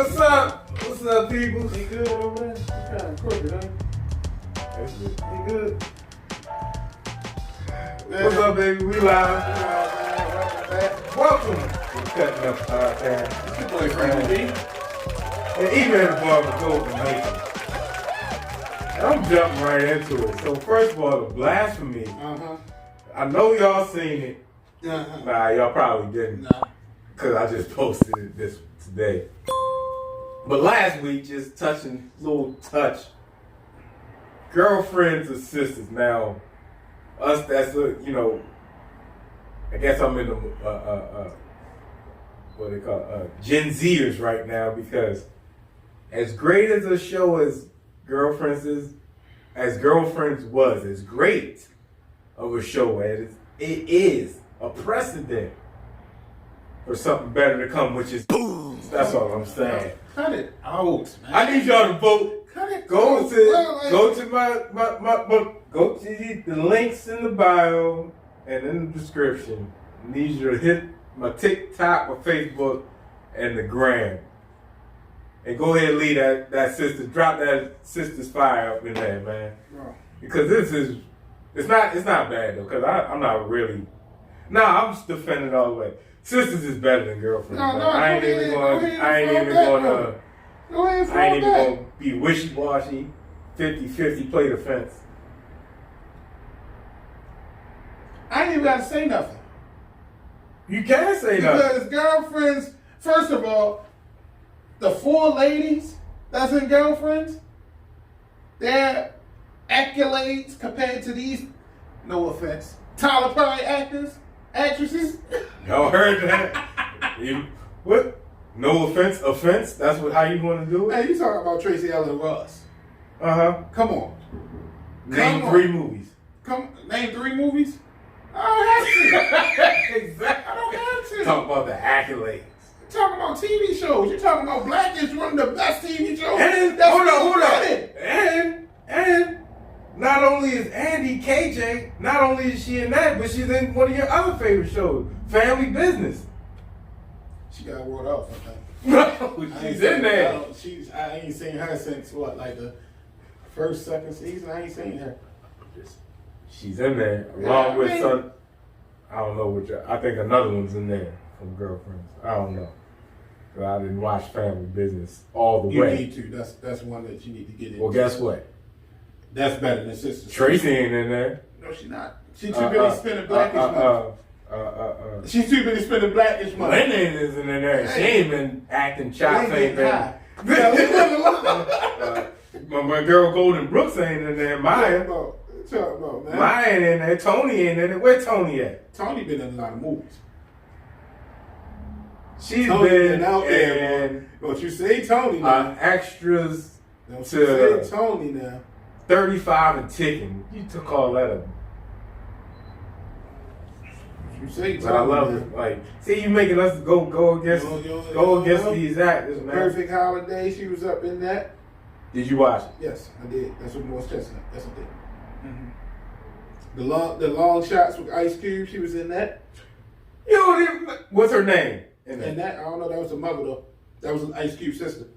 What's up? What's up, people? You good over there? You kind of crooked, huh? That's good. You good? What's up, baby? We live. Welcome Welcome back. to CUTT N UP PODCAST. It's your boy Frankie B. And Eman The Barber, Golden Mason. And I'm jumping right into it. So first of all, the blasphemy. I know y'all seen it. Nah, y'all probably didn't. Nah. Because I just posted it this today. But last week, just touching, little touch. Girlfriends or sisters. Now, us, that's, I guess I'm in the, what they call Gen Zers right now, because as great as a show as Girlfriends is, as Girlfriends was, as great of a show as it is a precedent for something better to come, which is boom. That's all I'm saying. Cut it out, man. I need y'all to vote. Cut it Go out. to the links in the bio and in the description. I need you to hit my TikTok or Facebook and the gram. And go ahead and leave that sister, drop that sister's fire up in there, man. Because it's not bad though, because I'm not really, I'm just defending all the way. Sisters is better than Girlfriends. I ain't even gonna be wishy-washy, 50-50, play the fence. I ain't even got to say nothing. You can't say nothing. Because Girlfriends, first of all, the 4 ladies that's in Girlfriends, their accolades compared to these, no offense, Tyler Perry actresses. Y'all heard that? What? No offense? That's how you want to do it? Hey, you talking about Tracy Ellis Ross. Come on. Name 3 movies. Name 3 movies? I don't have to. Exactly. I don't have to. Talk about the accolades. You're talking about TV shows. You're talking about Blackish, one of the best TV shows. And hold on. And not only is Andy KJ, not only is she in that, but she's in one of your other favorite shows, Family Business. She got word off, I think. No, she's in there. I ain't seen her since what, like the first, second season. I ain't seen her. She's in there along with some. I don't know which. I think another one's in there from Girlfriends. I don't know. Cause I didn't watch Family Business all the way. You need to. That's one that you need to get into. Well, guess what? That's better than Sistas. Tracy ain't in there. No, she's not. She's too busy spending Blackish money. She's too busy spending Blackish money. Lennon isn't in there. She ain't been acting chops. Ain't been. My girl Golden Brooks ain't in there. Maya. Talk about, man. Maya ain't in there. Tony ain't in there. Where Tony at? Tony been in a lot of movies. She's Tony been out there, in. Don't you say Tony now. Extras. Don't you say Tony now. 35 and ticking. You took all that up. You say Tony. But I love it. Like, see, you making us go against these actors, man. Perfect Holiday. She was up in that. Did you watch it? Yes, I did. That's what Morris Chestnut. Yes, I did. The long shots with Ice Cube. She was in that. What's her name? And that, I don't know. That was the mother though. That was Ice Cube's sister.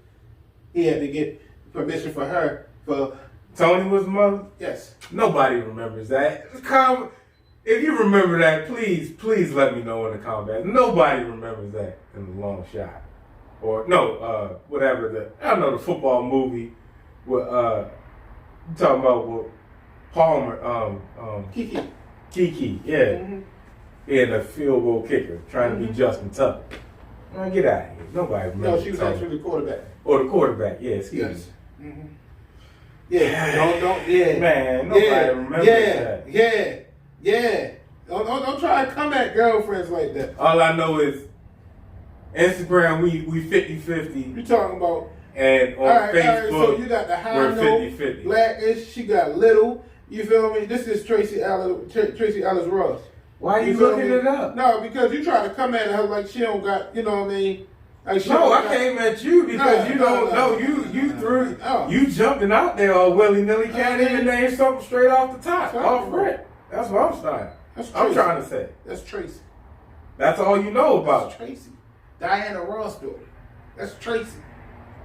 He had to get permission for her for. Tony was the mother? Yes. Nobody remembers that. If you remember that, please let me know in the comments. Nobody remembers that in the long shot. Or no, whatever the football movie with you talking about with Palmer, Kiki, yeah. Yeah, the field goal kicker, trying to be Justin Tucker. Man, get out of here. Nobody remembers. No, she was actually the quarterback. Or the quarterback, yeah, excuse me. Yeah, don't, man, nobody remembers that. Yeah. Don't try to come at Girlfriends like that. All I know is Instagram, we 50-50. You talking about? And on Facebook, so you got the high we're note, 50-50. Blackish. She got little. You feel me? This is Tracy Ellis Ross. Why are you looking it up? No, because you try to come at her like she don't got. You know what I mean? Like I came at you because you don't know. You jumping out there all willy-nilly. Can't even name something straight off the top. Off rip. That's what I'm saying. I'm trying to say. That's Tracy. That's all you know about. That's Tracy. Diana Ross daughter. That's Tracy.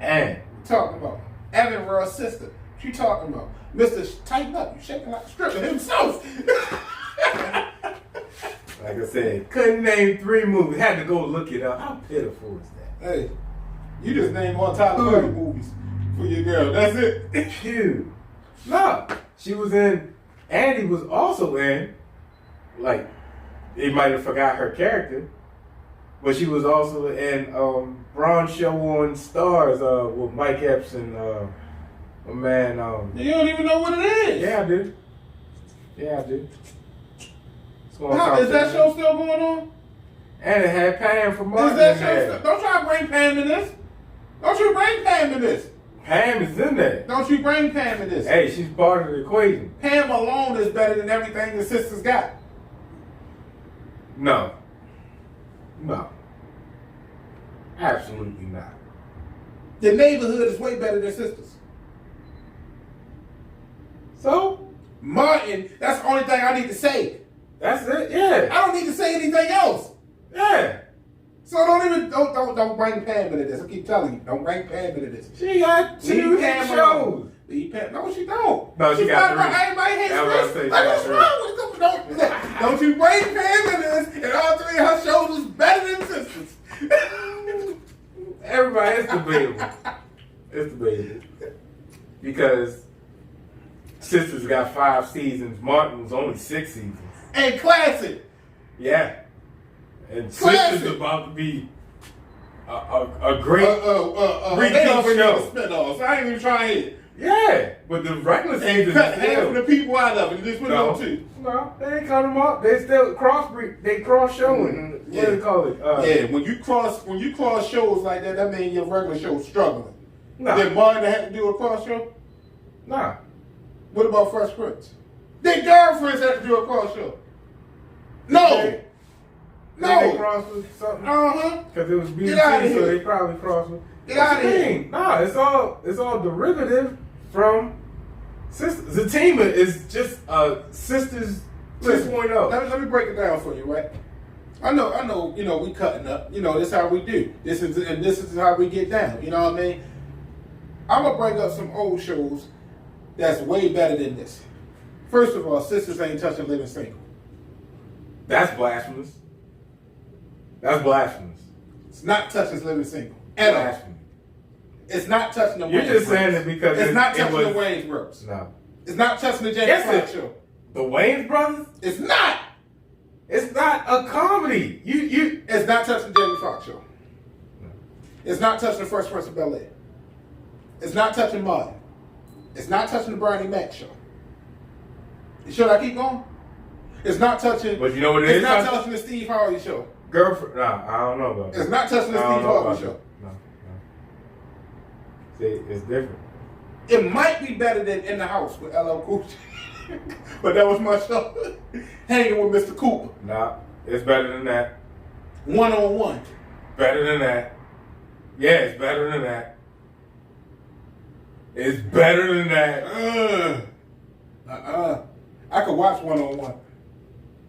And Talking about Evan Roy's sister. What you talking about? Mr. Tighten Up. You shaking like a stripper himself. like I said, couldn't name 3 movies. Had to go look it up. How pitiful is that? Hey, you just named Untitled Chapter movies for your girl. That's it. Phew. No, she was in. Andy was also in. Like, they might have forgot her character, but she was also in Bronze Show on Stars with Mike Epps and my man. You don't even know what it is. Yeah, I do. Yeah, I do. Is that show still going on? And it had Pam from Martin. Is that show still? Don't try to bring Pam in this. Don't you bring Pam in this. Pam is in there. Don't you bring Pam in this. Hey, she's part of the equation. Pam alone is better than everything the sisters got. No. No. Absolutely not. The Neighborhood is way better than Sisters. So? Martin, that's the only thing I need to say. That's it, yeah. I don't need to say anything else. Yeah. So don't bring Pam into this. I keep telling you, don't bring Pam into this. She got 2 hit shows. Leave Pam. No, she don't. No, she got 3. Everybody hates That's what I say, Chris. Like, what's wrong with them? Don't you bring Pam into this, and all 3 of her shows was better than Sisters. Everybody, it's debatable. It's debatable. Because Sisters got 5 seasons. Martin was only 6 seasons. And classic. Yeah. And Classic. Sisters about to be a great They repeat already show. got the spinoff, so I ain't even trying it. Yeah, but the regular And season cut is half of the still. people out of it and just put it on 2. No, they ain't cut them up. They still crossbreed. They cross showing. What do they call it? Yeah, when you cross shows like that, that means your regular show's struggling. Nah. Did Martin have to do a cross show? Nah. What about Fresh Prince? Their girlfriends had to do a cross show. No. They crossed with something. Because it was BT, outta so here. they probably crossed with. Get out of here. Nah, it's all derivative from Sisters. Zatima is just Sisters 2.0. Let me break it down for you, right? I know, we cutting up. This is how we do. This is how we get down. You know what I mean? I'm gonna bring up some old shows that's way better than this. First of all, Sisters ain't touching Living Single. That's blasphemous. That's blasphemous. It's not touching Living Single at all. Blasphemy. It's not touching the You're just saying it because it's not touching was, the Wayne's Brothers. No. It's not touching the Jamie Yes, Foxx it- show. The Wayans brothers? It's not. It's not a comedy. You It's not touching the Jamie Foxx show. It's not touching the Fresh Prince of Bel-Air. It's not touching Martin. It's not touching the Bernie Mac show. Should I keep going? It's not touching. But you know what it it's is? not touching the Steve Harvey show. Girlfriend. Nah, I don't know about that. It's not touching the I don't Steve know Harvey about show. that. No. See, it's different. It might be better than In the House with LL Cool J. But that was my show. Hanging with Mr. Cooper. Nah, it's better than that. 1-on-1. Better than that. Yeah, it's better than that. It's better than that. I could watch 1-on-1.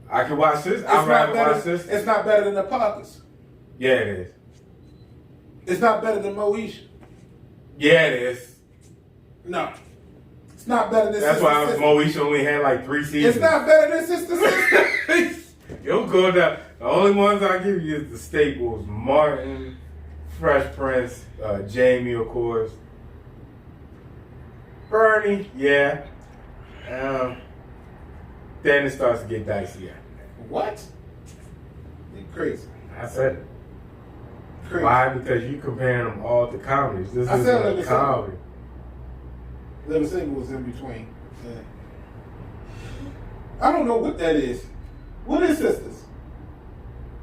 I can watch this. It's I'd not rather better. watch this. It's not better than the Parkers. Yeah, it is. It's not better than Moesha. Yeah, it is. No. It's not better than That's Sister why Sister. Moesha only had like 3 seasons. It's not better than Sister Sister. You'll go down. The only ones I give you is the staples: Martin, Fresh Prince, Jamie, of course, Bernie. Yeah. Then it starts to get dicey after that. What? You're crazy. I said it. Crazy. Why? Because you comparing them all to comedies. This I is said a Living comedy. Living Single was in between. Yeah. I don't know what that is. What is Sisters?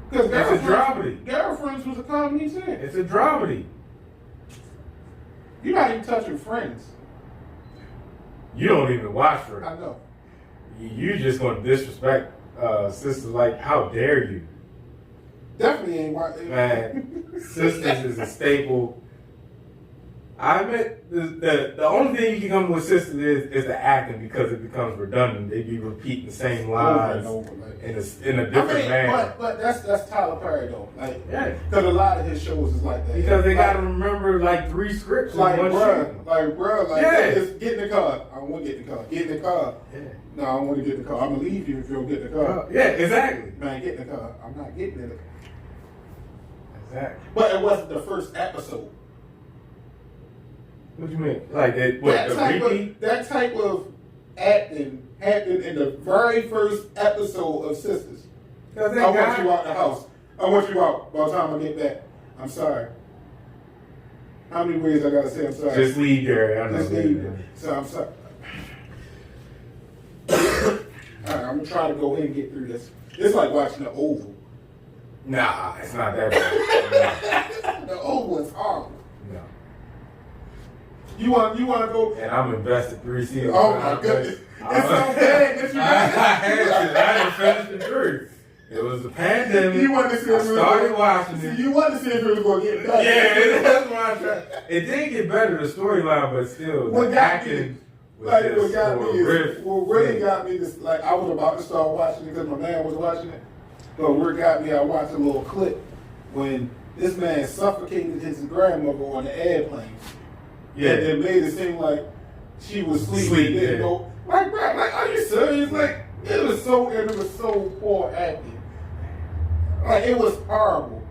Because It's a dramedy. Girlfriends was a comedy too. It's a dramedy. You're not even touching Friends. You don't even watch for I it. know. You just gonna disrespect Sisters like, how dare you? Definitely ain't watching. Man, Sisters is a staple. I admit the only thing you can come with Sistas is the acting because it becomes redundant. They be repeating the same lines in a different manner. But that's Tyler Perry though. Like, yeah, because a lot of his shows is like that. Because they gotta remember like 3 scripts in one shoot. Just get in the car. I don't want to get in the car. Get in the car. Yeah. No, I don't want to get in the car. I'm gonna leave you if you don't get in the car. Yeah, exactly. Man, get in the car. I'm not getting in the car. Exactly. But it wasn't the first episode. What do you mean? Like that type of acting happened in the very first episode of Sistas. I want you out the house. I want you out by the time I get back. I'm sorry. How many ways I gotta say I'm sorry? Just leave, Gary. I know. Just leave. So I'm sorry. Alright, I'm gonna try to go ahead and get through this. It's like watching the Oval. Nah, it's not that bad. The Oval is horrible. No. You want to go? And I'm invested 3 seasons. Oh my goodness! It's so bad that you I didn't finish the truth. It was the pandemic. You wanted to see if I started watching it. You wanted to see if it was going to get better. Yeah, that's why I tried. It did get better, the storyline, but still, what the acting was what just got me is, what really yeah. got me is, like, I was about to start watching it because my man was watching it. But what got me, I watched a little clip when this man suffocated his grandmother on the airplane. Yeah. And it made it seem like she was sleeping. Yeah. Go, like, bro, like, are you serious? Like, it was so poor acting. Like, it was horrible.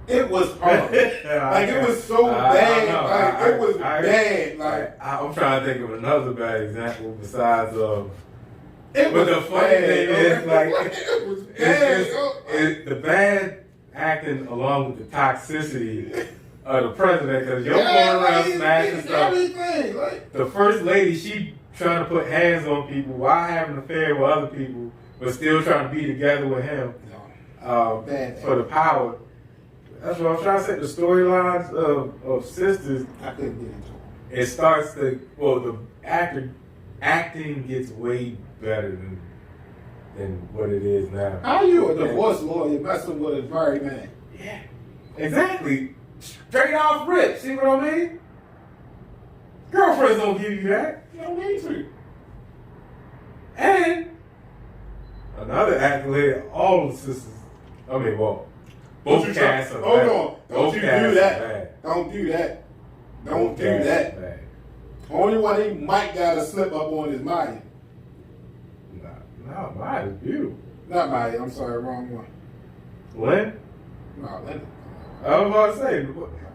It was horrible. Like, it was so bad. Like, it was bad. Like, I'm trying to think of another bad example besides it was the funny thing is, like, it was bad. It's the bad acting along with the toxicity of the president, because you're going around smashing stuff. Everything. Like, the first lady, she trying to put hands on people while having an affair with other people, but still trying to be together with him for the power. That's what I'm trying to say. The storylines of Sistas, I couldn't get into it. It starts the acting gets way better than what it is now. How you a divorce lawyer messing with a married man? Yeah, exactly. Straight off rip. See what I mean? Girlfriends don't give you that. You don't need to. And another accolade, all the sisters. I mean, well, both casts are hold bad. on. Don't you do that. Don't do that. Don't do that. Only one he might got a slip up on is Maya. No, Maya is beautiful. Not Maya. I'm sorry, wrong one. Lynn? No, Lynn. I was about to say,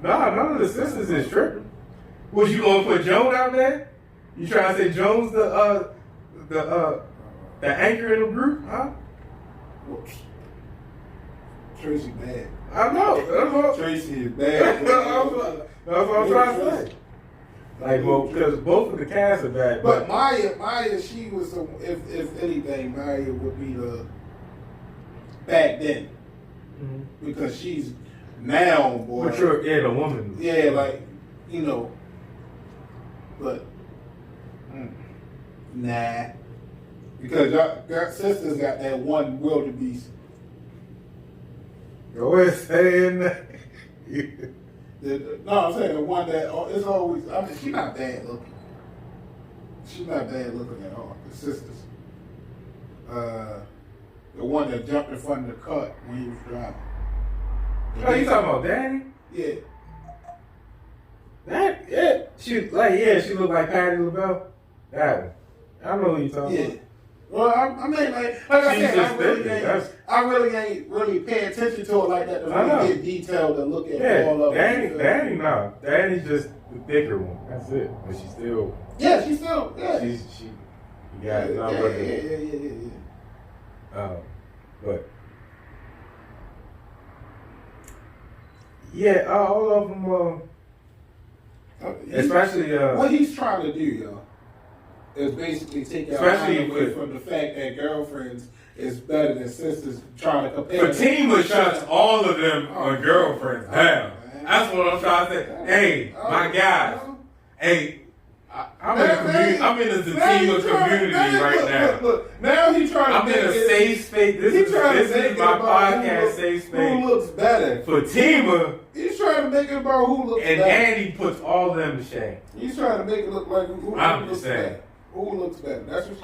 none of the sisters is tripping. Was you gonna put Joan out there? You trying to say Joan's the anchor in the group, huh? Tracy bad. I know. Tracy is bad. That's what I'm trying to say. Like, well, because both of the casts are bad. But Maya, she was, if anything, Maya would be the back then. Mm-hmm. Because she's now, boy. Mature, the woman. Yeah, like, you know. But, nah. Because y'all Sistas got that one wildebeest. Go ahead, saying that. No, I'm saying the one that is always, I mean, she's not bad looking. She's not bad looking at all. The Sistas. The one that jumped in front of the CUTT when he was driving. Oh, you talking about Danny? Yeah. That, yeah. She looked like Patti LaBelle. That one. I know who you talking about. Well, I mean, like I said, I really ain't really paying attention to it like that to really get detailed and look at all of it. Danny's just the thicker one. That's it. But she's still. Yeah, she's still. Yeah. She got it. But. Yeah, all of them. Especially. What he's trying to do, y'all, is basically take your eye away from the fact that girlfriends is better than sisters, trying to compare. Fatima shuts all of them on girlfriends down. That's what I'm trying to say. Hey, my guys. Hey, I'm in a Fatima community right now. Look, now he's trying to I'm in a safe space. This is my podcast safe space. Who looks better? Fatima. He's trying to make it about who looks And bad. Andy puts all of them to shame. He's trying to make it look like who I'm looks just saying. bad. Who looks better? That's what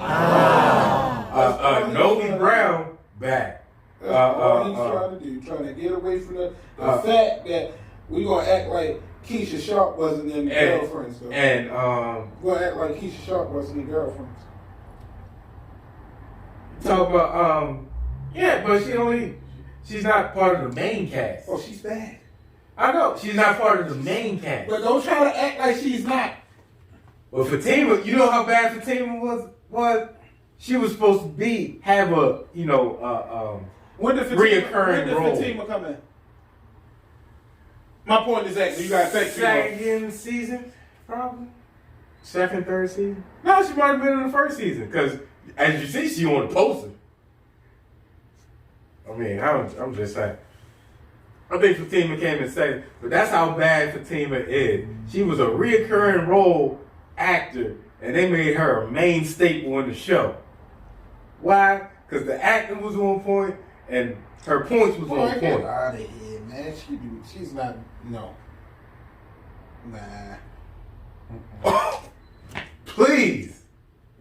she's Novi Brown, back. That's all he's trying to do. Trying to get away from the fact that we gonna act like Keisha Sharp wasn't in Girlfriends. Though. And we're gonna act like Keisha Sharp wasn't in Girlfriends. talk about yeah, but she's not part of the main cast. Oh, she's bad. I know she's not part of the main cast. But don't try to act like she's not. Well, Fatima, you know how bad Fatima was. She was supposed to have a When did Fatima come in? My point is that you gotta think. Second season, probably. Second, third season. No, she might have been in the first season because, as you see, she on the poster. I mean, I'm just saying. I think Fatima came in second, but that's how bad Fatima is. She was a reoccurring role actor, and they made her a main staple in the show. Why? Because the acting was on point, and her points was on Get point. out of here, man. She's not. No. Nah. Please.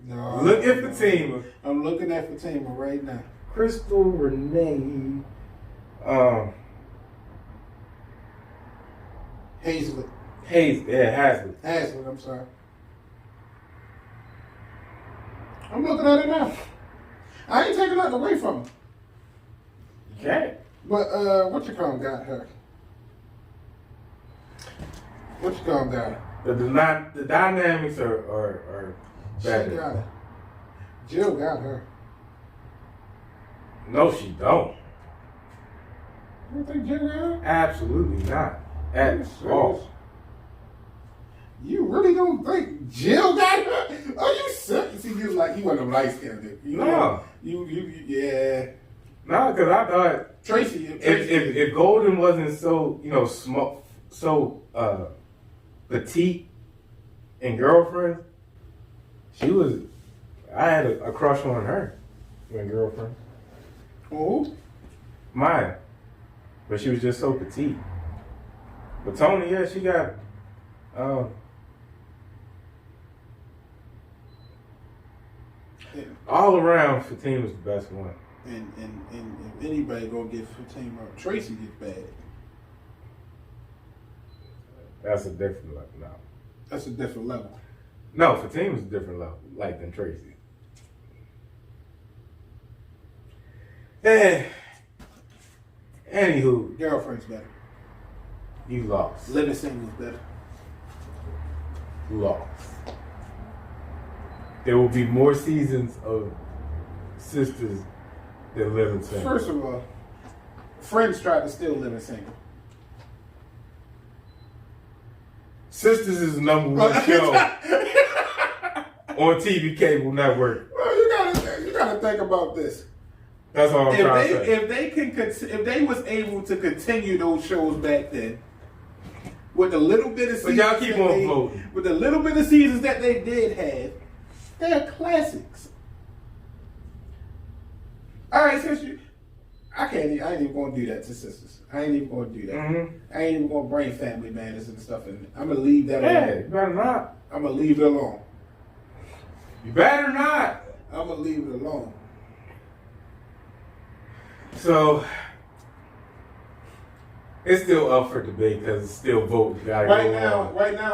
No. Look at Fatima. I'm looking at Fatima right now. Crystal Renee. Hazlett. Hazlett. Hazlett, I'm sorry. I'm looking at it now. I ain't taking nothing away from her. Okay. But what you call got her? What you call got her? The dynamics are She better. got her. Jill got her. No, she don't. You don't think Jill got her? Absolutely not. At all. You really don't think Jill got her? Are you serious? See, you like he wasn't a light skinned. No. Yeah. No, because I thought Tracy. if Golden wasn't so small, so petite in Girlfriends, she was. I had a crush on her in Girlfriends. Who? Mine, but she was just so petite. But Tony, yeah, she got. All around, Fatima's the best one. And if anybody gonna get Fatima, Tracy gets bad. That's a different level. No. That's a different level. No, Fatima's a different level, like than Tracy. Anywho, Girlfriend's better. you lost. Living Single's better. Lost. There will be more seasons of Sistas than Living Single. First of all, Friends tried to steal Living Single. Sistas is the number one show on TV cable network. Well, you gotta think about this. That's all I'm trying to say. If they was able to continue those shows back then, with the little bit of seasons, But y'all keep on voting. With the little bit of seasons that they did have, they're classics. All right, I ain't even gonna do that to Sisters. I ain't even gonna do that. Mm-hmm. I ain't even gonna bring Family Matters and stuff in. I'm gonna leave that Yeah, alone. you better not. I'm gonna leave it alone. You better not. I'm gonna leave it alone. So it's still up for debate because it's still voting. Right now,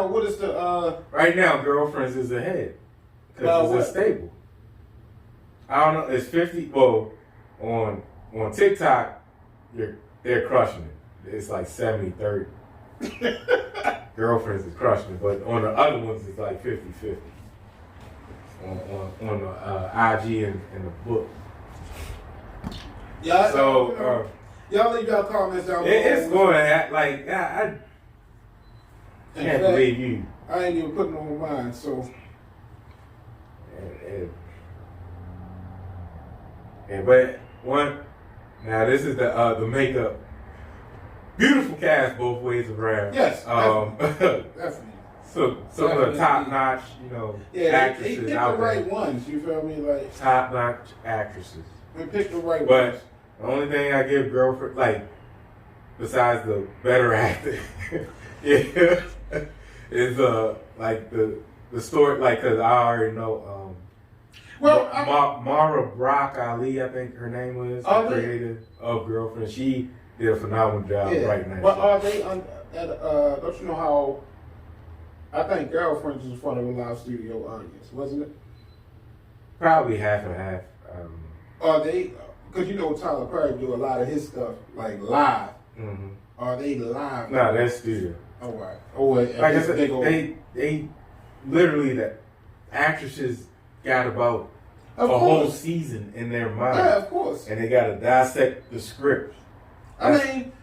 what is the Right now, Girlfriends is ahead because it's stable. I don't know. It's 50. Well, on TikTok, they're crushing it. It's like 70-30. Girlfriends is crushing it, but on the other ones, it's like 50-50. On the IG and the book. y'all? So Y'all leave y'all comments down below. it's going to like I can't believe you. I ain't even putting on mine, so. But one now this is the makeup. Beautiful cast both ways around. Yes, definitely. So some of the top notch, actresses they picked out the right there. ones. You feel me? Like Top notch actresses. they picked the right But ones. the only thing I give Girlfriend, like besides the better acting, yeah, is like the story, like, cause I already know Mara Brock Ali, I think her name was, the creator of Girlfriend. She did a phenomenal job right now. But are they don't you know how? I think Girlfriends was in front of a live studio audience, wasn't it? Probably half and half. Are they? Because you know Tyler Perry do a lot of his stuff like live. Mm-hmm. Are they live? Nah, that's studio. Oh, right. Oh, like I said, they literally, the actresses got about a whole season in their mind. Yeah, of course. And they got to dissect the script. I mean,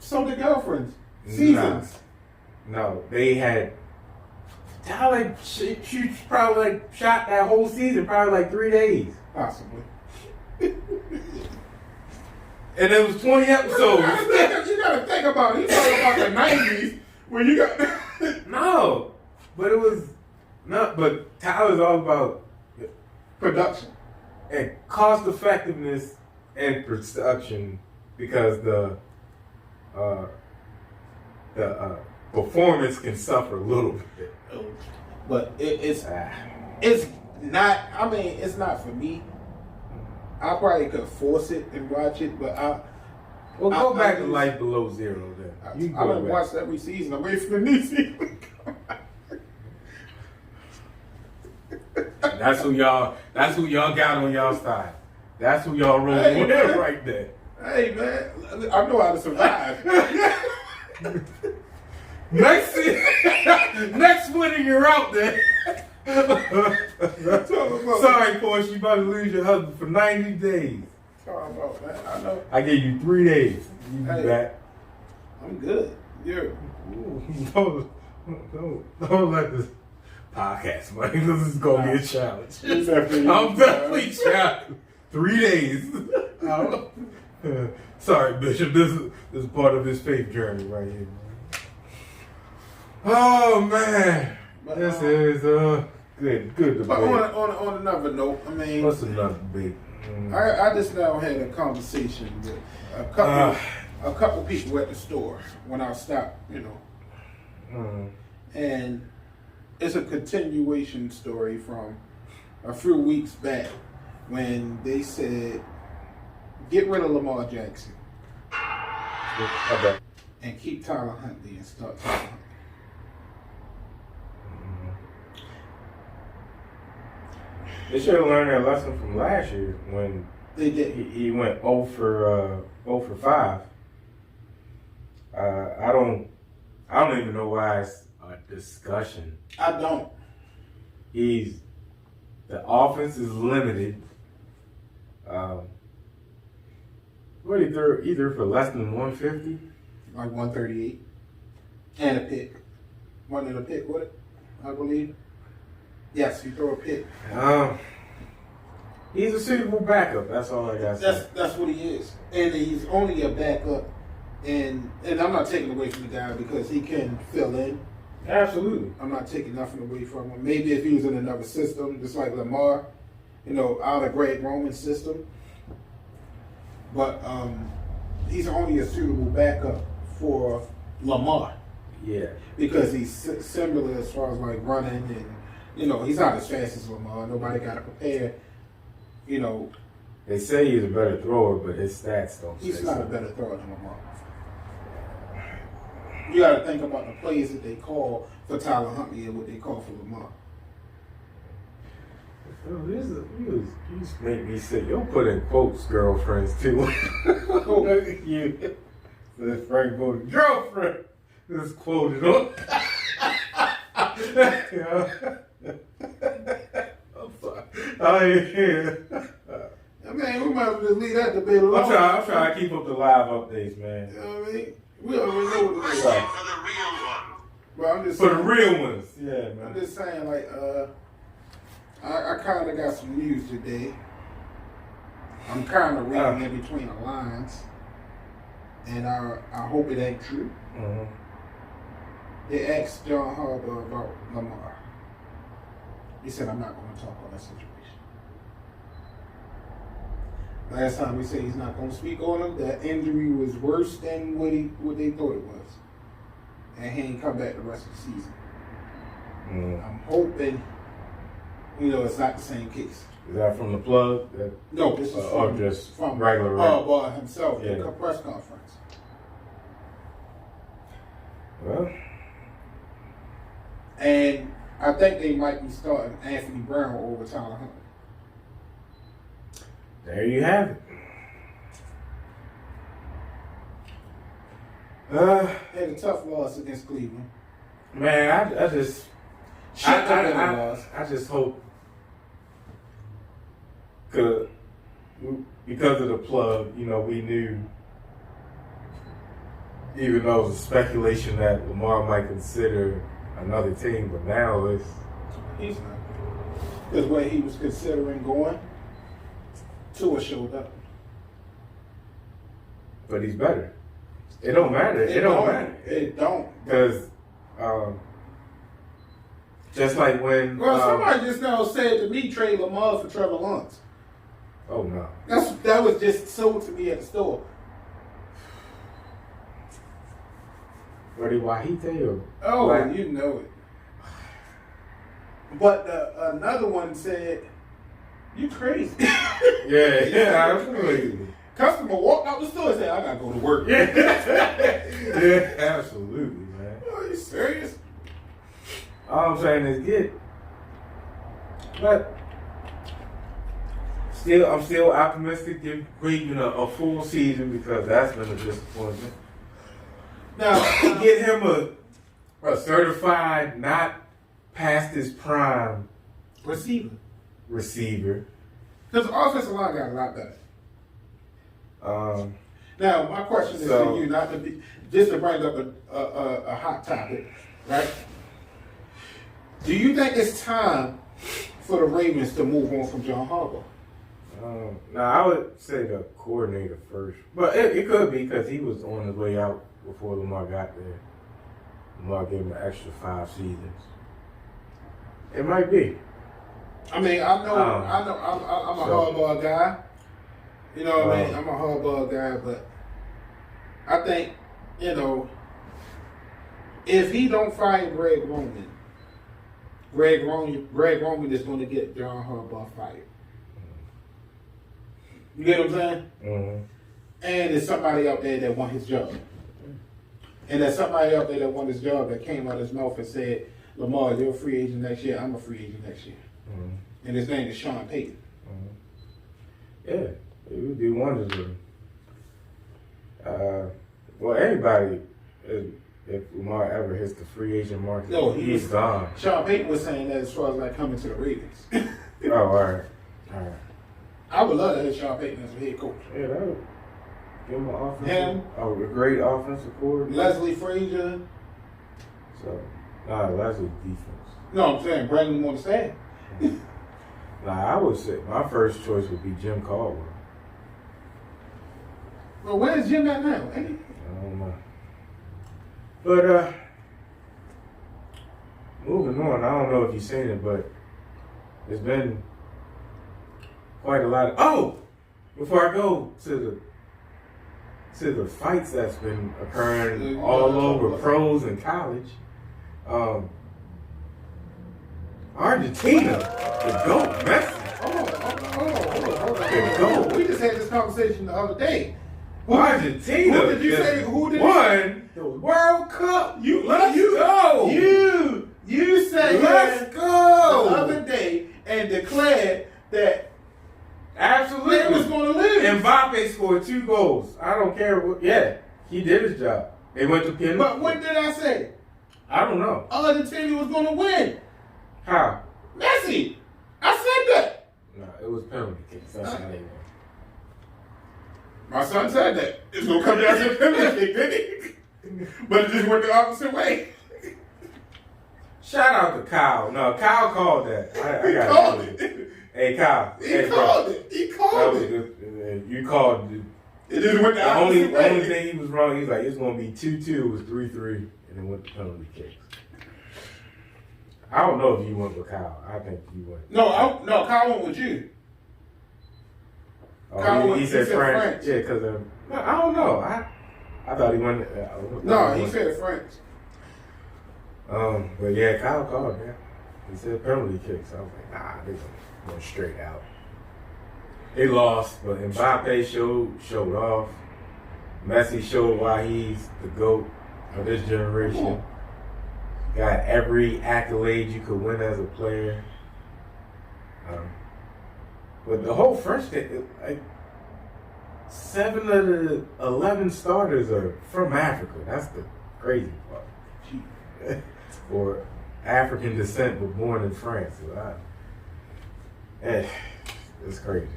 so the Girlfriends seasons. No, they had. Tyler, she probably like shot that whole season, probably like 3 days. Possibly. And it was 20 episodes. You gotta think about it. You talking about the 90s when you got. No, but it was not. But Tyler's all about production and cost effectiveness and production, because the performance can suffer a little bit. But it's not. I mean, it's not for me. I probably could force it and watch it, but go back to Life Below Zero then. I don't watch every season. I'm waiting for the new season. That's who y'all got on y'all side. That's who y'all rolling with right there. Hey man, I know how to survive. Next winter you're out there. Sorry, Porsche, you about to lose your husband for 90 days. Talking about, man. I know. I gave you 3 days. You be back. I'm good. Yeah. Don't let this podcast, man. This is gonna be a challenge. I'm definitely challenged. 3 days. Sorry, Bishop. This is part of his faith journey right here. Oh man. But, this is good debate. But on another note, I mean, what's another debate? I just now had a conversation with a couple people at the store when I stopped, and it's a continuation story from a few weeks back when they said, get rid of Lamar Jackson and keep Tyler Huntley and start Tyler Huntley. They should have learned their lesson from last year when they did. He went 0 for 5. I don't even know why it's a discussion. I don't. The offense is limited. What he threw either for less than 150, like 138, and a pick. Wasn't it a pick? What? I believe. Yes, he threw a pick. He's a suitable backup. That's all I got to say. That's what he is, and he's only a backup. And I'm not taking away from the guy because he can fill in. Absolutely. I'm not taking nothing away from him. Maybe if he was in another system, just like Lamar, out of Greg Roman's system. But he's only a suitable backup for Lamar. Yeah. Because he's similar as far as like running and. He's not as fast as Lamar. Nobody got to prepare. They say he's a better thrower, but his stats don't. He's not a better thrower than Lamar. You got to think about the plays that they call for Tyler Huntley and what they call for Lamar. You just make me sick. You'll put in quotes, girlfriends too. You, this Frank Booty girlfriend. This quoted on. I'm sorry. I mean, we might as well just leave that debate alone. I'm trying to keep up the live updates, man. You know what I mean? We already know what it is. For the real one. But I'm just for saying, the real ones. Yeah, man. I'm just saying, like, I kind of got some news today. I'm kind of reading in between the lines. And I hope it ain't true. Mm-hmm. They asked John Harbaugh about Lamar. He said, I'm not going to talk on that situation. Last time we said he's not going to speak on him. That injury was worse than what they thought it was, and he ain't come back the rest of the season. I'm hoping, it's not the same case. Is that from the plug? No, this is from just from regular himself. Yeah. The press conference. Well, and I think they might be starting Anthony Brown over Tyler Huntley. there you have it. Had a tough loss against Cleveland. Man, I just I just hope because of the plug, we knew, even though it was a speculation that Lamar might consider another team, but now he's not. Because where he was considering going, Tua showed up. But he's better. It don't matter. It don't matter. It don't. Because just like when somebody just now said to me, trade Lamar for Trevor Lawrence. Oh no. That was just sold to me at the store. Why he tell you? Oh, you know it. But another one said, "You crazy?" Yeah, absolutely. Customer walked out the store and said, "I gotta go to work." Yeah, absolutely, man. Are you serious? All I'm saying is get, but I'm still optimistic. Give Green a full season because that's been a disappointment. Now get him a certified, not past his prime receiver. Because the offensive line got a lot better. Now my question is to you, not to be just to bring up a hot topic, right? Do you think it's time for the Ravens to move on from John Harbaugh? Now I would say the coordinator first, but it could be because he was on his way out before Lamar got there. Lamar gave him an extra 5 seasons. It might be. I mean, I'm a Harbaugh guy. You know what I mean? I'm a Harbaugh guy, but I think, if he don't fire Greg Roman is going to get John Harbaugh fired. You get what I'm saying? Mm-hmm. And there's somebody out there that want his job. And there's somebody out there that want his job that came out of his mouth and said, "Lamar, you're a free agent next year. I'm a free agent next year." Mm-hmm. And his name is Sean Payton. Mm-hmm. Yeah, it would do wonders with him. Well, anybody, if Lamar ever hits the free agent market, he's gone. Sean Payton was saying that as far as like coming to the Ravens. Oh, all right. I would love to have Sean Payton as a head coach. Yeah, that would give him an offensive, a great offensive coordinator. Leslie Frazier. So, Leslie's defense. No, I'm saying bring him on the staff. I would say my first choice would be Jim Caldwell. Well, where's Jim at now? I don't know. But moving on, I don't know if you've seen it, but there's been quite a lot of before I go to the fights that's been occurring all over pros and college. Argentina, the GOAT, Messi. Hold on. We just had this conversation the other day. Argentina. Who did you say? Who did won the World Cup? Let's go. You said let's go the other day and declared that absolutely they was going to lose. Mbappe scored 2 goals. I don't care what. Yeah, he did his job. They went to penalty. But what did I say? I don't know. Argentina was going to win. How? Messi. I said that. No, it was penalty kicks. That's how they won. My son said that. It's going to come down to a penalty kick, didn't he? But it just went the opposite way. Shout out to Kyle. No, Kyle called that. He called it. Hey, Kyle. He called it. You called it. It just went the opposite way. The only thing he was wrong, he's like, it's going to be 2-2. It was 3-3. And then went to penalty kicks. I don't know if you went with Kyle. I think you went. No, Kyle went with you. Oh, he said French. Yeah, because I don't know. I thought he went. No, he said French. But yeah, Kyle called, man. He said penalty kicks. I was like, nah, they went straight out. They lost, but Mbappe showed off. Messi showed why he's the GOAT of this generation. Got every accolade you could win as a player. But the whole French team, like 7 of the 11 starters are from Africa. That's the crazy part. Or African descent but born in France. So it's crazy.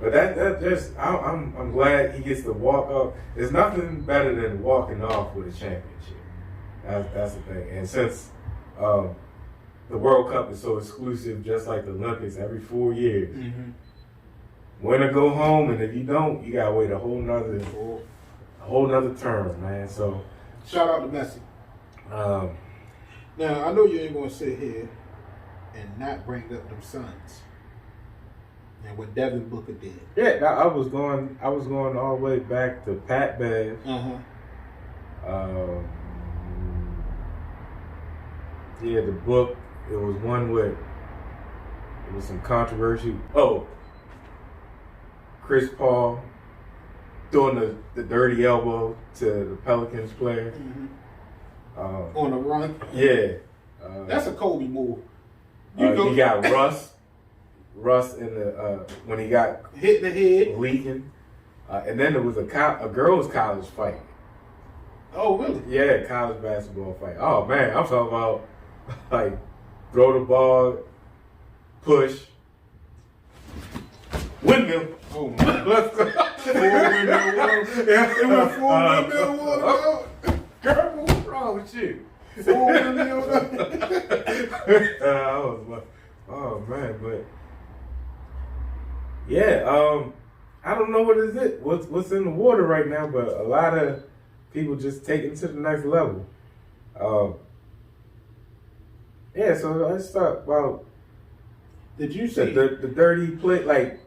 But that just I'm glad he gets to walk off. There's nothing better than walking off with a championship. That's the thing. And since the World Cup is so exclusive, just like the Olympics, every 4 years, win or go home, and if you don't, you gotta wait a whole nother term, man. So shout out to Messi. Now I know you ain't gonna sit here and not bring up them Suns and what Devin Booker did. Yeah, I was going all the way back to Pat Bev. Yeah, the book. It was one with it was some controversy. Oh, Chris Paul doing the dirty elbow to the Pelicans player. On a run. Yeah. That's a Kobe move. You got Russ in the when he got hit in the head, leaking, and then there was a girls' college fight. Oh really? Yeah, college basketball fight. Oh man, I'm talking about like throw the ball, push, windmill. Oh man, let's go. It went 4 windmill one. Girl, what's wrong with you? 4 windmill. Oh man, but yeah, I don't know what's in the water right now, but a lot of people just take it to the next level. Yeah, so let's talk about. Did you see the dirty play? Like,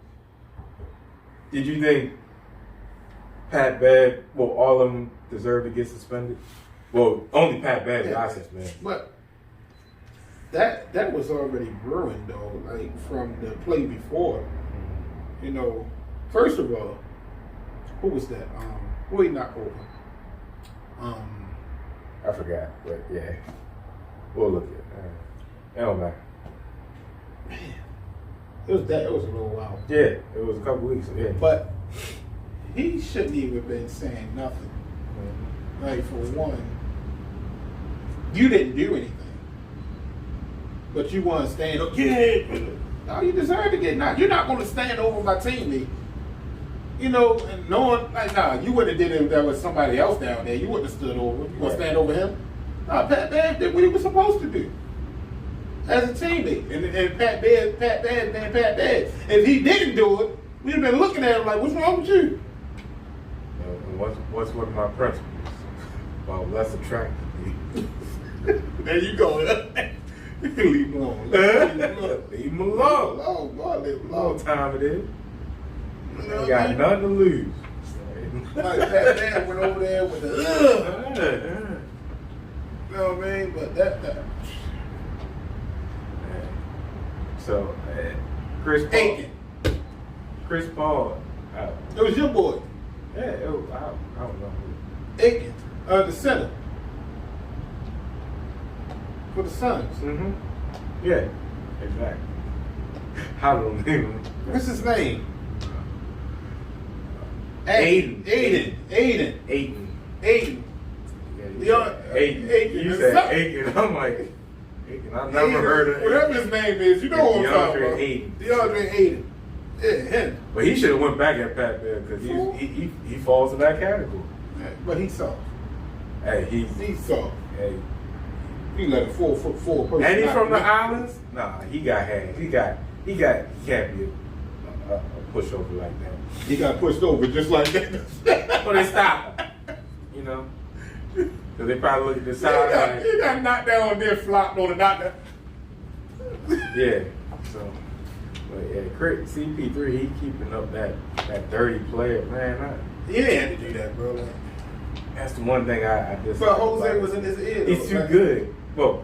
did you think Pat Bev? Well, all of them deserve to get suspended. Well, only Pat Bev got suspended. But that was already brewing though, like from the play before. You know, first of all, who was that? Who he knocked over? I forgot, but yeah, we'll look at it. It don't matter. Man, it was a little while. Yeah, it was a couple weeks. Yeah, but he shouldn't even been saying nothing. Like for one, you didn't do anything, but you want to stand up. Yeah, no, you deserve to get knocked. You're not going to stand over my teammate. You know, and knowing, like, nah, you wouldn't have did it if there was somebody else down there. You wouldn't have stood over. You want to stand over him? Nah, Pat Bev did what he was supposed to do as a teammate. And Pat Bev. If he didn't do it, we'd have been looking at him like, what's wrong with you? What's one of my principles? About less attractive. There you go. Leave him alone. Leave him alone. Leave him Long alone. time it is. You got nothing to lose. Like Pat Bev went over there with the you know what I mean? But that. So, Chris Paul. It was your boy. Yeah, I don't know. Aiken, the center for the Suns. Mm-hmm. Yeah, exactly. I don't even. What's his name? Aiden. You said Aiken. I'm like, Aiken. I've never heard of whatever his name is. You know what I'm talking about. DeAndre Aiden. Yeah, him. But he should have went back at Pat Bev because he falls in that category. But he's soft. Hey, he's soft. Hey, he let a 4'4" person. And he's from the islands. Nah, he got hands. He can't be a pushover like that. He got pushed over just like that. But they stopped him. You know, because they probably look at the side. He got knocked down on there, flopped on the knockdown. Yeah. So, But yeah, CP3, he keeping up that dirty player, man. He didn't have to do that, bro. Like, That's the one thing I just. but Jose was in his ear. He's too good. Well,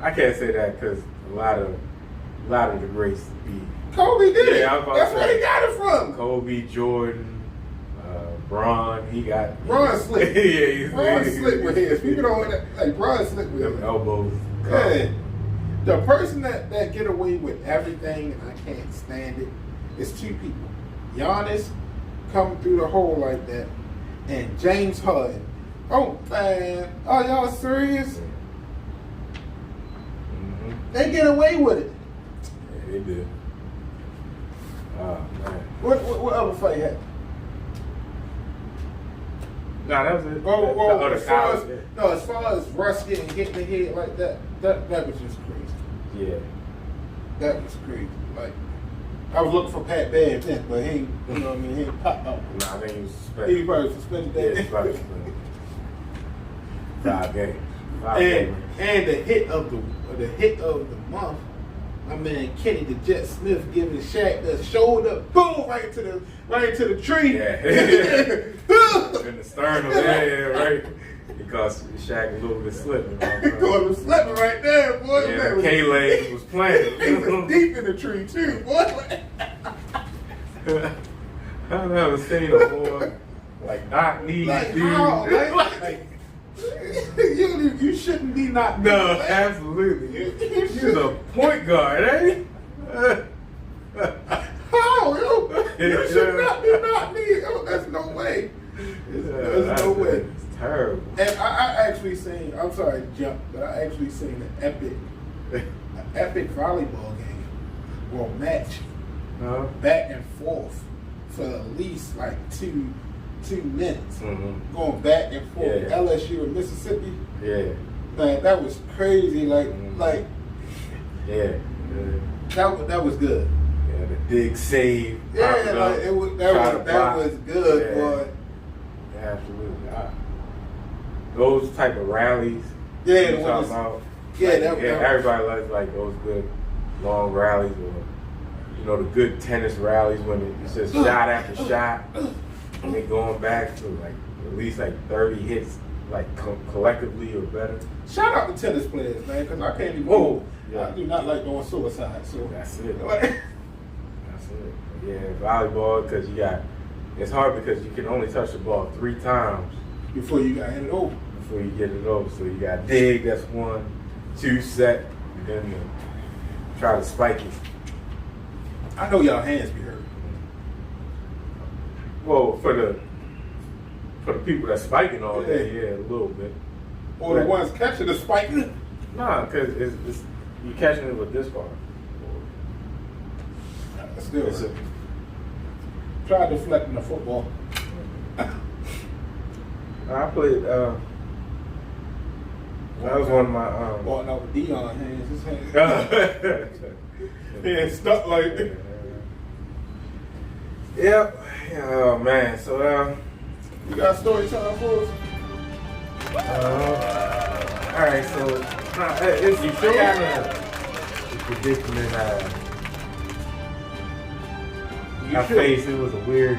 I can't say that because a lot of the greats be. Kobe did it. Yeah, I was about to That's say, where he got it from. Kobe, Jordan, Bron. He got. Bron slick. Yeah, Bron slick with his. People don't like Bron slick with them his elbows. Yeah. The person that get away with everything, and I can't stand it, is two people. Giannis coming through the hole like that, and James Harden. Oh man, are y'all serious? Mm-hmm. They get away with it. Yeah, they did. Oh man. What other fight happened? Nah, that was it. Well, the as far as, yeah. no, as far as Russ getting hit in the head like that was just crazy. Yeah. That was crazy. Like, I was looking for Pat Bev then, but he ain't, you know what I mean, he ain't popped out. Nah, I think he was suspended. He probably suspended that. Yeah, he's probably suspended. 5 games. 5 games. And the hit of the month, my man Kenny the Jet Smith giving Shaq the shoulder, boom, right to the tree. Yeah. In the sternum, yeah, right. Because Shaq a little bit slipping. Going to slipping right there, boy. Yeah, K-Leg was playing. He was deep in the tree too, boy. I've never seen a boy like not need Like dude. how? Like, you shouldn't be not. No, absolutely. He's a point guard, ain't he? How? You should not be not me. Oh, that's no way. There's no way. It's terrible. And I actually seen. I'm sorry, to jump, but I actually seen an epic volleyball game or match back and forth for at least like two minutes, going back and forth. Yeah. LSU and Mississippi. Yeah. Man, that was crazy. Like Yeah. that was good. Yeah, the dig save. Yeah, like that was good, yeah. boy. Yeah, absolutely. Those type of rallies. Yeah, you the talking ones- about. yeah, like, that- everybody likes like those good long rallies, or the good tennis rallies when it's just shot after shot, and they going back to like at least like 30 hits, like collectively or better. Shout out to tennis players, man, because I can't even. Whoa. I do not like doing suicide. So That's it. That's it. Yeah, volleyball because it's hard because you can only touch the ball 3 times before you got handed over. before you get it over. So you got dig, that's 1, 2 set, and then try to spike it. I know y'all hands be hurt. Well, for the people that's spiking all day, yeah, a little bit. Or the ones catching the spike. Nah, because it's you catching it with this part. Still It's hurt. Try deflecting the football. I played. That was one of my. Walking out with Dion hands. His hands. Yeah, stuck like it. Yep. Oh man. So You got story time for us? all right. So it's You sure? the predicament You I sure? faced. It was a weird.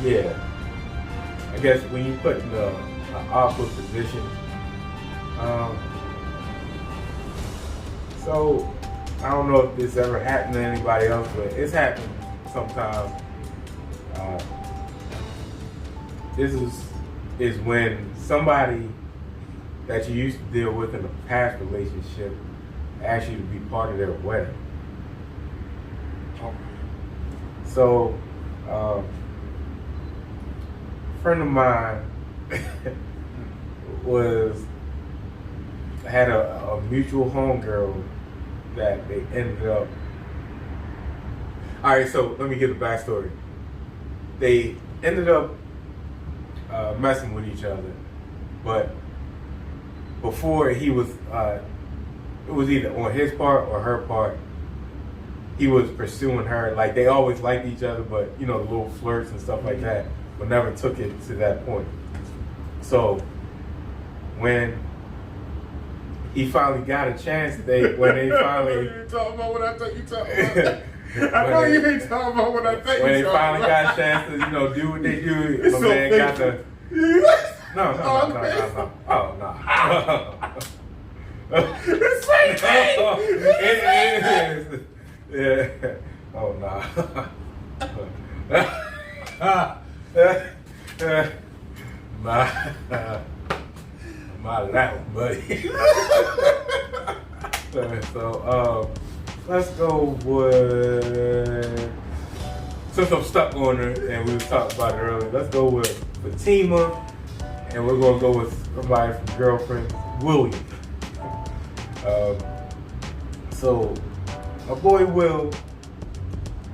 Yeah. I guess when you put in an awkward position. So I don't know if this ever happened to anybody else, but it's happened sometimes. This is when somebody that you used to deal with in a past relationship asks you to be part of their wedding. So, a friend of mine had a mutual homegirl that they ended up. All right, so let me give the backstory. They ended up messing with each other, but before he was, it was either on his part or her part. He was pursuing her. Like they always liked each other, but the little flirts and stuff like that, but never took it to that point. So when he finally got a chance when they finally. You talking about what I thought you talking about? I know you ain't talking about what I think. When they finally got a chance to, do what they do, my man got the. No. Oh no. It's same thing. It is. Yeah. Oh no. My lap, buddy. So let's go with, since I'm stuck on her and we was talking about it earlier, let's go with Fatima, and we're gonna go with somebody from Girlfriend, William. So my boy Will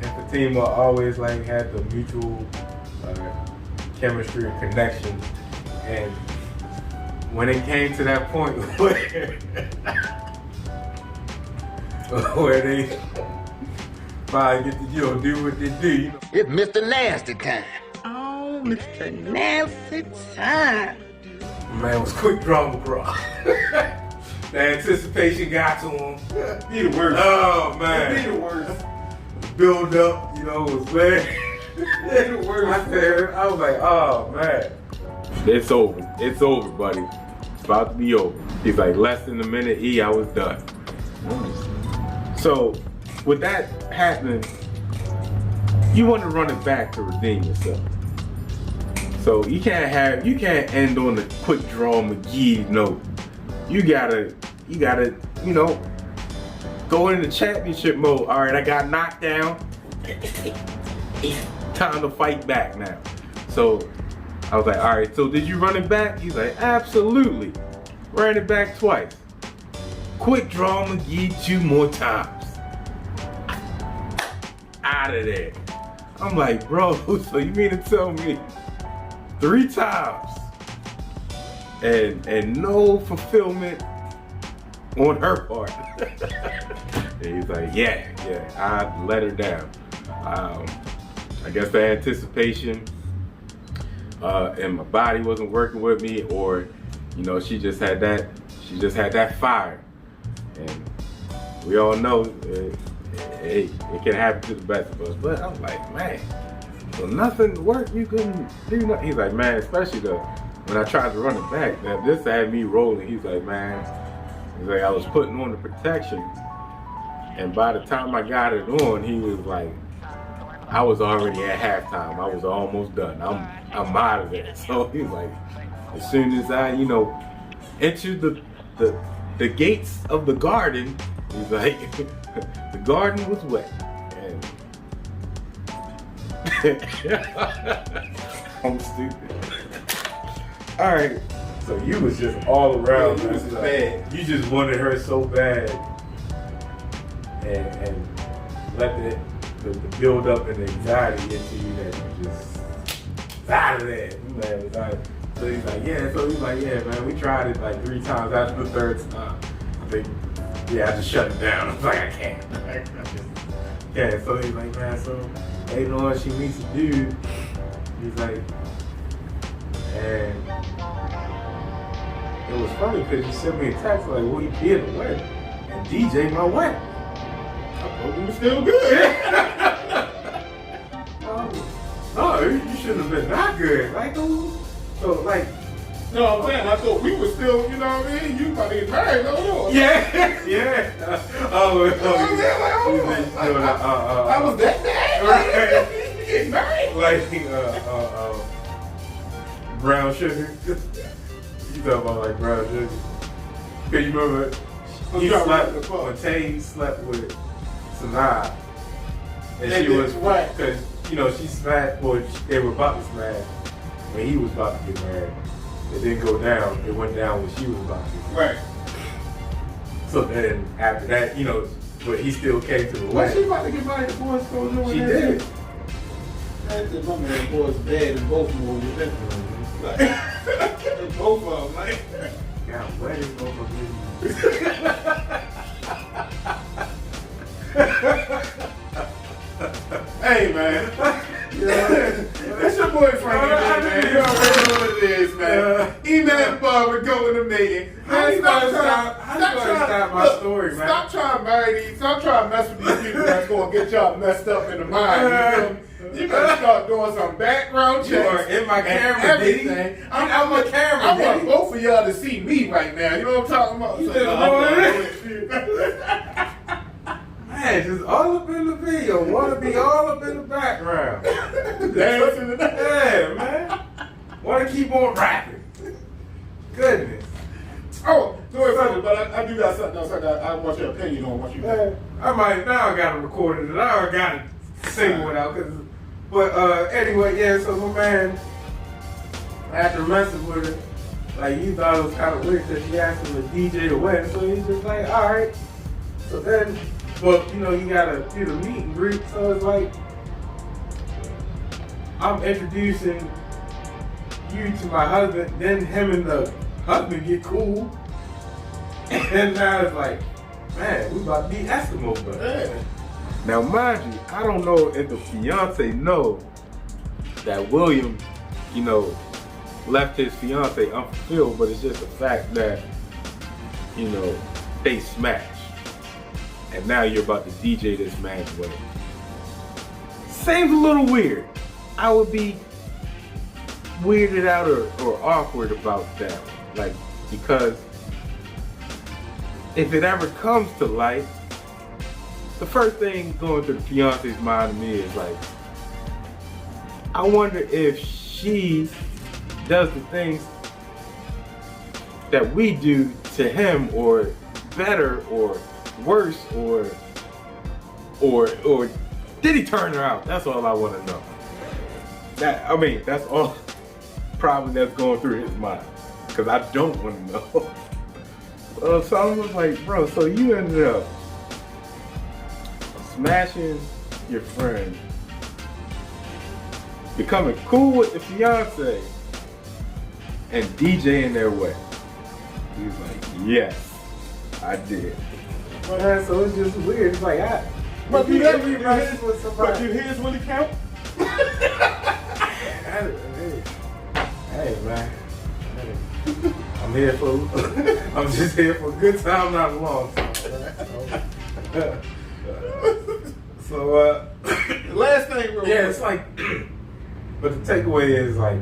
and Fatima always had the mutual chemistry and connection, and when it came to that point where they probably get to do what they do. It's Mr. Nasty time. Oh, Mr. Nasty time. Man, it was quick drama, bro. The anticipation got to him. Be the worst. Oh man, Be the worst. Build up, was bad. Be the worst. I was like, oh man, it's over. It's over, buddy. It's about to be over. He's like, less than a minute, I was done. So, with that happening, you want to run it back to redeem yourself. So you can't end on the quick draw McGee note. You gotta, go into championship mode. All right, I got knocked down. Time to fight back now. So I was like, all right, so did you run it back? He's like, absolutely. Ran it back twice. Quick draw McGee 2 more times. Out of there. I'm like, bro, so you mean to tell me 3 times and no fulfillment on her part? And he's like, yeah, I let her down. I guess the anticipation and my body wasn't working with me, or she just had that fire. And we all know it can happen to the best of us. But I'm like, man, so nothing worked, you couldn't do nothing. He's like, man, especially when I tried to run it back, this had me rolling. He's like, man, I was putting on the protection, and by the time I got it on, he was like, I was already at halftime. I was almost done. I'm out of there. So he's like, as soon as I, entered the gates of the garden, he's like, the garden was wet. And I'm stupid. All right, so you was just all around. Yeah, this is bad. You just wanted her so bad, and let the build up and the anxiety into you that you just out of there. So he's like, yeah, man, we tried it like 3 times. After the 3rd time, I just shut it down. I was like, I can't. Yeah, so he's like, man, so later on she meets a dude. He's like, and it was funny because he sent me a text like, well, you did the wedding and DJ my wedding. I thought we were still good. No, you shouldn't have been that good. Like, so like. No, I'm saying, I thought we were still, you know what I mean? You about to get married, no? Yeah. I was that bad? Right. You get married? Like, brown sugar. You talking about like brown sugar? Cause you remember when Tay slept with Sanaa, and she was right because she smashed, or they were about to smash when he was about to get married. It didn't go down. It went down when she was about to. Right. So then after that, but he still came to the wedding. Was she about to get married to Boris Gojo? She did. That's the my man Boris bad in both movies. Like, both of them, like. God, wedding over Hey, man. That's your boy Frankie B, man. You already know what it is, man. Eman The barber, go in the meeting. How you gonna stop my story, man? Stop trying to marry these. Stop trying to mess with these people that's gonna get y'all messed up in the mind. You feel me? You better start doing some background checks. You are in my camera, everything. I'm a camera. I want both of y'all to see me right now. You know what I'm talking about? You man, just all up in the video. Want to be all up in the background. Dancing. Yeah, man. Want to keep on rapping. Goodness. Oh, sorry, but I do got something else I want your opinion on what you think. I might now got to record it. I got to sing one out. But anyway, yeah, so my man, after messing with her, like, you thought it was kind of weird that she asked him to DJ the wedding. So he's just like, all right. So then, well, you know, you got to do the meet and greet. So it's like, I'm introducing you to my husband, then him and the husband get cool. And now it's like, man, we about to be Eskimo brothers. Yeah. Now, mind you, I don't know if the fiance know that William, you know, left his fiance unfulfilled, but it's just the fact that, you know, they smashed. And now you're about to DJ this man's wedding. Seems a little weird. I would be weirded out or awkward about that. Like, because if it ever comes to light, the first thing going through the fiance's mind to me is like, I wonder if she does the things that we do to him, or better, or worse, or did he turn her out? That's all I want to know. That's all probably that's going through his mind, because I don't want to know. So I was like, bro, so you ended up smashing your friend, becoming cool with the fiance, and DJing their wedding. He was like, yes, I did. Man, so it's just weird. It's like, but you here's when it count. Hey, man. I'm here for. I'm just here for a good time, not a long time. Right? So, the last thing, real yeah, it's like, but the takeaway is like,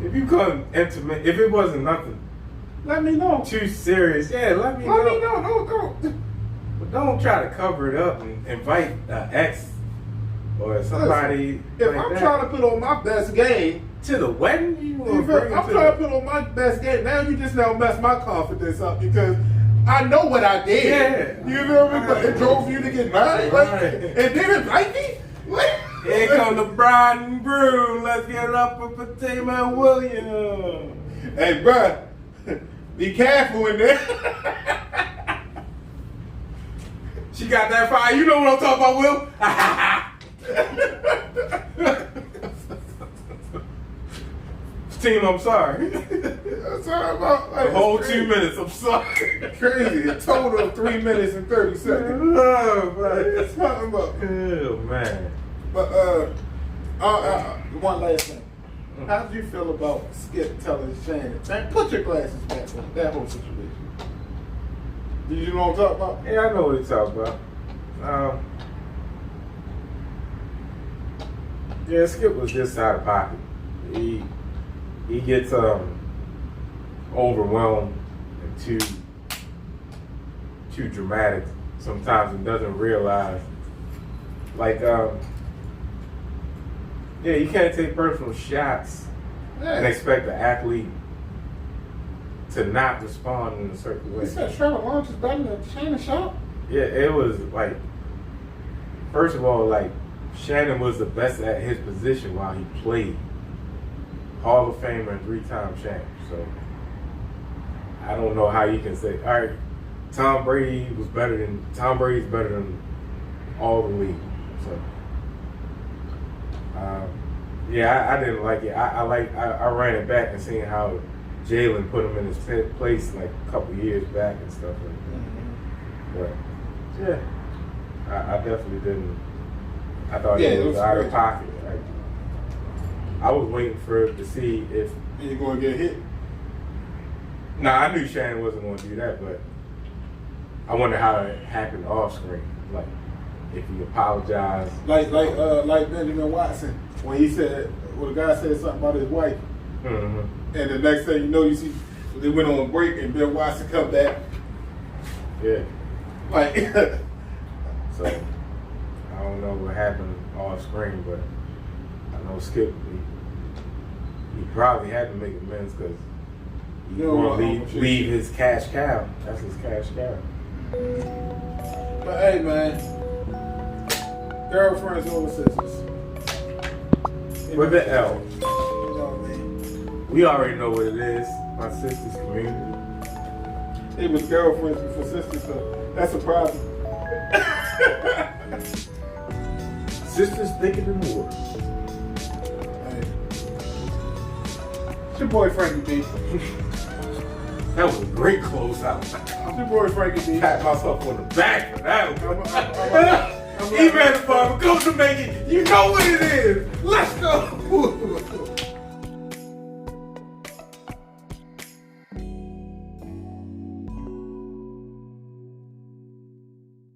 if you come intimate, if it wasn't nothing, let me know. Too serious, yeah, let me know. Let me know, don't. But don't try to cover it up and invite an ex or somebody. Listen, if like I'm that trying to put on my best game to the wedding, I'm trying to put on my best game. Now you just now mess my confidence up because I know what I did. Yeah. You know what I mean? But it drove you to get married, Right. and then invite me. Here come the bride and groom. Let's get it up for Fatima and William. Hey, bruh, be careful in there. She got that fire. You know what I'm talking about, Will? Team, I'm sorry. I'm sorry about like, the whole 2 minutes. I'm sorry. Crazy. A total of 3 minutes and 30 seconds. Oh, man. That's talking about. Oh, man. But one last thing. How did you feel about Skip telling Shannon, man, put your glasses back on that whole situation? Did you know what I'm talking about? Yeah, I know what he's talking about. Yeah, Skip was just out of pocket. He gets overwhelmed and too dramatic sometimes and doesn't realize. Like, yeah, you can't take personal shots and expect the athlete to not respond in a certain way. You said Trevor Lawrence is better than Shannon Sharp? Yeah, it was like, first of all, like, Shannon was the best at his position while he played. Hall of Famer and 3-time champ. So I don't know how you can say, all right, Tom Brady's better than all the league. So yeah, I didn't like it. I ran it back and seen how Jalen put him in his place like a couple years back and stuff like that. But yeah, I definitely didn't. I thought it was out of pocket. Like, I was waiting for it to see if. And you're gonna get hit. Nah, I knew Shannon wasn't gonna do that, but I wonder how it happened off screen. Like, if he apologized. Like Benjamin Watson when he said, when the guy said something about his wife, Mm-hmm. and the next thing you know, you see they went on break and Ben Watson come back. Yeah. Like, So I don't know what happened off screen, but I know Skip. He probably had to make amends because he You know want what, to leave his cash cow. That's his cash cow. but hey, man, girlfriends over sisters. With the L. You know what I mean? We already know what it is. My sister's community. It was girlfriends before sisters, so that's a problem. Sisters thicker than water. Hey. It's your boy Frankie B. That was a great closeout. It's your boy Frankie B. Pat myself on the back for that one. I'm Eman The Barber, go to make it. You know what it is. Let's go.